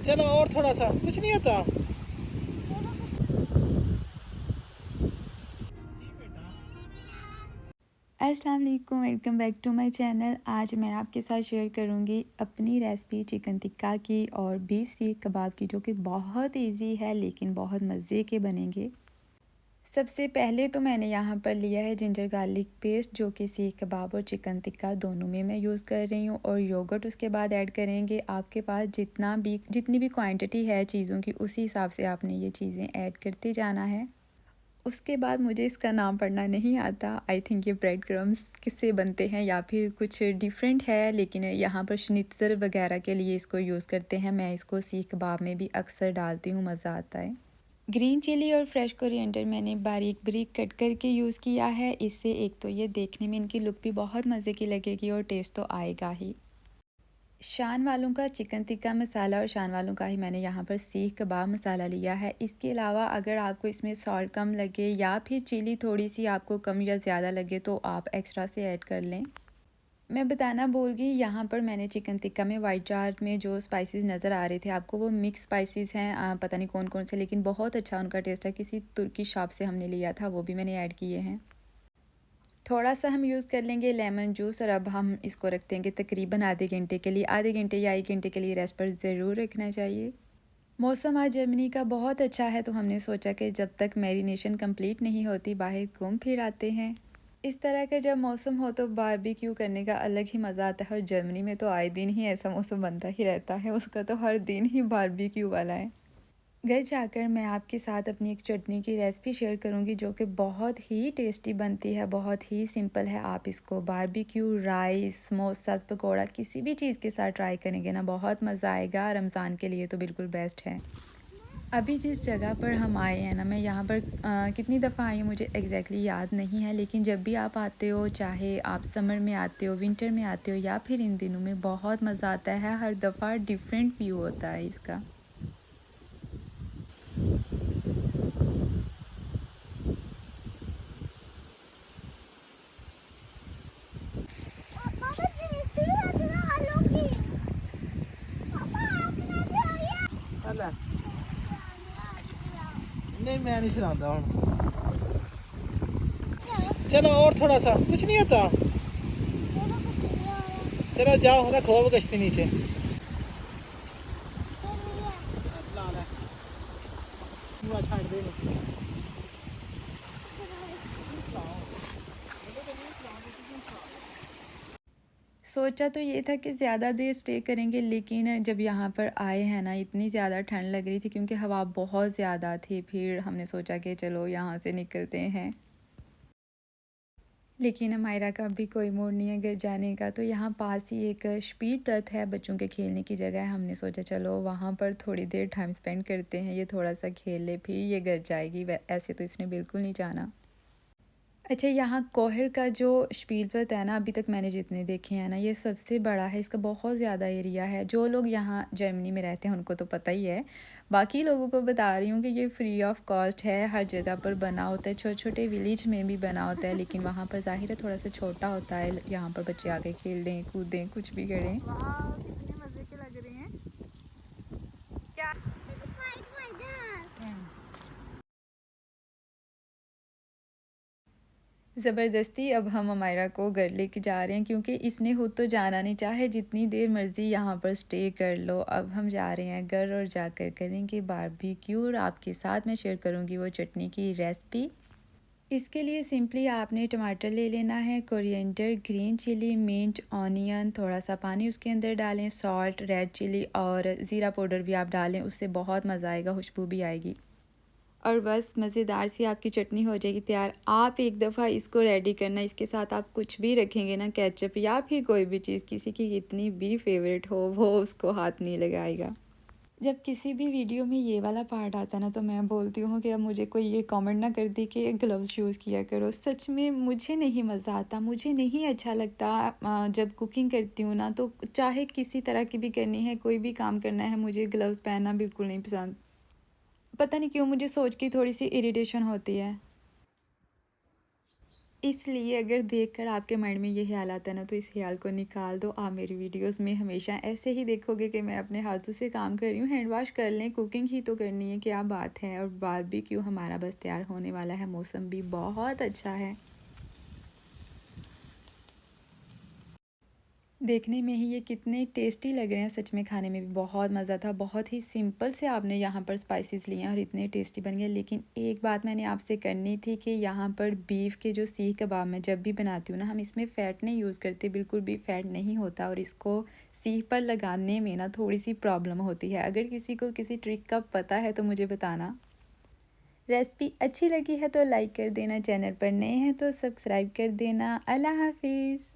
चलो और थोड़ा सा, कुछ नहीं होता। जी बेटा। अस्सलाम वालेकुम, welcome back to my channel. आज मैं आपके साथ शेयर करूंगी अपनी रेसिपी चिकन टिक्का की और बीफ सीख कबाब की, जो कि बहुत इजी है लेकिन बहुत मज़े के बनेंगे। सबसे पहले तो मैंने यहाँ पर लिया है जिंजर गार्लिक पेस्ट, जो कि सीख कबाब और चिकन टिक्का दोनों में मैं यूज़ कर रही हूँ। और योगर्ट उसके बाद ऐड करेंगे। आपके पास जितनी भी क्वांटिटी है चीज़ों की, उसी हिसाब से आपने ये चीज़ें ऐड करते जाना है। उसके बाद मुझे इसका नाम पढ़ना नहीं आता। आई थिंक ये ब्रेड क्रम्स किससे बनते हैं या फिर कुछ डिफरेंट है, लेकिन यहाँ पर शनित्ज़र वगैरह के लिए इसको यूज़ करते हैं। मैं इसको सीख कबाब में भी अक्सर डालती हूँ, मज़ा आता है। ग्रीन चिली और फ्रेश कोरिएंडर मैंने बारीक बारीक कट करके यूज़ किया है। इससे एक तो ये देखने में इनकी लुक भी बहुत मज़े की लगेगी और टेस्ट तो आएगा ही। शान वालों का चिकन टिक्का मसाला और शान वालों का ही मैंने यहाँ पर सीख कबाब मसाला लिया है। इसके अलावा अगर आपको इसमें सॉल्ट कम लगे या फिर चिली थोड़ी सी आपको कम या ज़्यादा लगे तो आप एक्स्ट्रा से ऐड कर लें। मैं बताना भूल गई, यहाँ पर मैंने चिकन टिक्का में वाइट चार्ट में जो स्पाइसेस नज़र आ रहे थे आपको, वो मिक्स स्पाइसेस हैं। पता नहीं कौन कौन से, लेकिन बहुत अच्छा उनका टेस्ट है। किसी तुर्की शॉप से हमने लिया था, वो भी मैंने ऐड किए हैं। थोड़ा सा हम यूज़ कर लेंगे लेमन जूस और अब हम इसको रख देंगे तकरीबन आधे घंटे के लिए। आधे घंटे या 1 घंटे के लिए रेस्ट पर ज़रूर रखना चाहिए। मौसम आज जर्मनी का बहुत अच्छा है, तो हमने सोचा कि जब तक मैरिनेशन कंप्लीट नहीं होती बाहर घूम फिर आते हैं। इस तरह का जब मौसम हो तो बारबेक्यू करने का अलग ही मज़ा आता है। और जर्मनी में तो आए दिन ही ऐसा मौसम बनता ही रहता है, उसका तो हर दिन ही बारबेक्यू वाला है। घर जाकर मैं आपके साथ अपनी एक चटनी की रेसिपी शेयर करूंगी, जो कि बहुत ही टेस्टी बनती है, बहुत ही सिंपल है। आप इसको बारबेक्यू, राइस, समोसास, पकौड़ा किसी भी चीज़ के साथ ट्राई करेंगे ना, बहुत मज़ा आएगा। रमज़ान के लिए तो बिल्कुल बेस्ट है। अभी जिस जगह पर हम आए हैं ना, मैं यहाँ पर कितनी दफ़ा आई हूँ मुझे एग्जैक्टली याद नहीं है, लेकिन जब भी आप आते हो, चाहे आप समर में आते हो, विंटर में आते हो या फिर इन दिनों में, बहुत मज़ा आता है। हर दफ़ा डिफरेंट व्यू होता है इसका। अला नहीं, मैं नहीं सुनाता हूँ। चलो और थोड़ा सा, कुछ नहीं होता। चलो जाओ, रखो अब कश्ती नीचे। चला ले, मुँह छाड़ दे। सोचा तो ये था कि ज़्यादा देर स्टे करेंगे, लेकिन जब यहाँ पर आए हैं ना, इतनी ज़्यादा ठंड लग रही थी क्योंकि हवा बहुत ज़्यादा थी। फिर हमने सोचा कि चलो यहाँ से निकलते हैं, लेकिन हमारा का भी कोई मूड नहीं है घर जाने का। तो यहाँ पास ही एक स्पीड है, बच्चों के खेलने की जगह है। हमने सोचा चलो वहाँ पर थोड़ी देर टाइम स्पेंड करते हैं, ये थोड़ा सा खेल ले फिर ये घर जाएगी। ऐसे तो इसने बिल्कुल नहीं जाना। अच्छा, यहाँ कोहल का जो स्पीलबर्ग है ना, अभी तक मैंने जितने देखे हैं ना, ये सबसे बड़ा है। इसका बहुत ज़्यादा एरिया है। जो लोग यहाँ जर्मनी में रहते हैं उनको तो पता ही है, बाकी लोगों को बता रही हूँ कि ये फ्री ऑफ कॉस्ट है। हर जगह पर बना होता है, छोटे छोटे विलेज में भी बना होता है, लेकिन वहाँ पर ज़ाहिर है थोड़ा सा छोटा होता है। यहाँ पर बच्चे आके खेल दें, कूदें, कुछ भी करें। वाह, कितने मजे के लग रहे हैं। क्या? ज़बरदस्ती अब हम अमायरा को घर लेके जा रहे हैं, क्योंकि इसने खुद तो जाना नहीं, चाहे जितनी देर मर्ज़ी यहाँ पर स्टे कर लो। अब हम जा रहे हैं घर और जाकर करेंगे बारबेक्यू और आपके साथ मैं शेयर करूँगी वो चटनी की रेसिपी। इसके लिए सिंपली आपने टमाटर ले लेना है, coriander, green chilli, mint, onion, थोड़ा सा पानी उसके अंदर डालें, सॉल्ट, रेड चिली और ज़ीरा पाउडर भी आप डालें, उससे बहुत मज़ा आएगा, खुशबू भी आएगी। और बस मज़ेदार सी आपकी चटनी हो जाएगी तैयार। आप एक दफ़ा इसको रेडी करना, इसके साथ आप कुछ भी रखेंगे ना, केचप या फिर कोई भी चीज़, किसी की कितनी भी फेवरेट हो, वो उसको हाथ नहीं लगाएगा। जब किसी भी वीडियो में ये वाला पार्ट आता है ना, तो मैं बोलती हूँ कि अब मुझे कोई ये कमेंट ना कर दे कि ग्लव्स यूज़ किया करो। सच में मुझे नहीं मज़ा आता, मुझे नहीं अच्छा लगता। जब कुकिंग करती हूँ ना, तो चाहे किसी तरह की भी करनी है, कोई भी काम करना है, मुझे ग्लव्स पहनना बिल्कुल नहीं पसंद। पता नहीं क्यों, मुझे सोच के थोड़ी सी इरिटेशन होती है। इसलिए अगर देखकर आपके माइंड में ये ख्याल आता है ना, तो इस ख्याल को निकाल दो। आप मेरी वीडियोस में हमेशा ऐसे ही देखोगे कि मैं अपने हाथों से काम कर रही हूँ। हैंड वॉश कर लें, कुकिंग ही तो करनी है, क्या बात है। और बारबेक्यू हमारा बस तैयार होने वाला है, मौसम भी बहुत अच्छा है। देखने में ही ये कितने टेस्टी लग रहे हैं, सच में खाने में भी बहुत मज़ा था। बहुत ही सिंपल से आपने यहाँ पर स्पाइसेस लिए हैं और इतने टेस्टी बन गए। लेकिन एक बात मैंने आपसे करनी थी कि यहाँ पर बीफ के जो सीख कबाब मैं जब भी बनाती हूँ ना, हम इसमें फ़ैट नहीं यूज़ करते, बिल्कुल भी फ़ैट नहीं होता। और इसको सीख पर लगाने में ना थोड़ी सी प्रॉब्लम होती है। अगर किसी को किसी ट्रिक का पता है तो मुझे बताना। रेसिपी अच्छी लगी है तो लाइक कर देना, चैनल पर नए हैं तो सब्सक्राइब कर देना। अल्लाह हाफिज़।